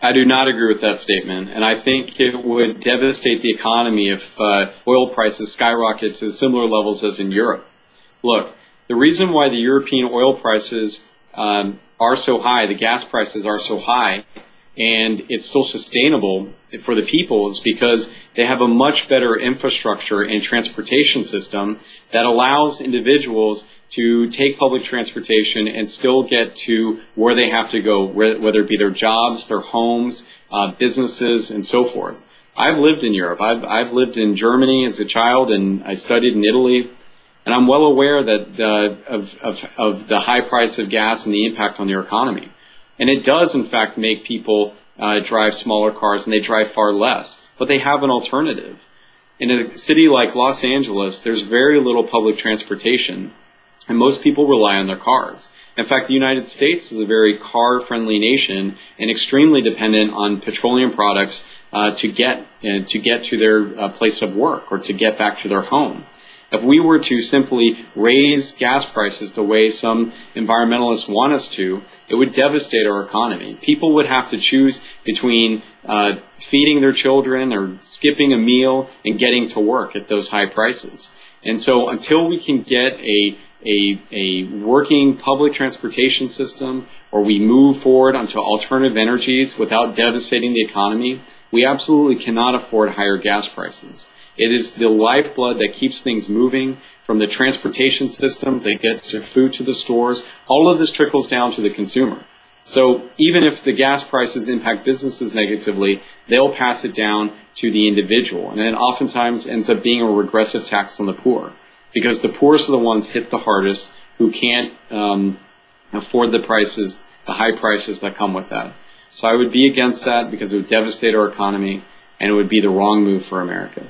I do not agree with that statement, and I think it would devastate the economy if oil prices skyrocket to similar levels as in Europe. Look, the reason why the European oil prices are so high, the gas prices are so high, and it's still sustainable for the people is because they have a much better infrastructure and transportation system that allows individuals to take public transportation and still get to where they have to go, whether it be their jobs, their homes, businesses, and so forth. I've lived in Europe. I've lived in Germany as a child, and I studied in Italy. And I'm well aware that of the high price of gas and the impact on their economy. And it does, in fact, make people drive smaller cars, and they drive far less. But they have an alternative. In a city like Los Angeles, there's very little public transportation, and most people rely on their cars. In fact, the United States is a very car-friendly nation and extremely dependent on petroleum products to get to their place of work or to get back to their home. If we were to simply raise gas prices the way some environmentalists want us to, it would devastate our economy. People would have to choose between feeding their children or skipping a meal and getting to work at those high prices. And so until we can get a working public transportation system, or we move forward onto alternative energies without devastating the economy, we absolutely cannot afford higher gas prices. It is the lifeblood that keeps things moving, from the transportation systems that gets their food to the stores. All of this trickles down to the consumer. So even if the gas prices impact businesses negatively, they'll pass it down to the individual. And it oftentimes ends up being a regressive tax on the poor, because the poorest are the ones hit the hardest, who can't afford the prices, the high prices that come with that. So I would be against that because it would devastate our economy, and it would be the wrong move for America.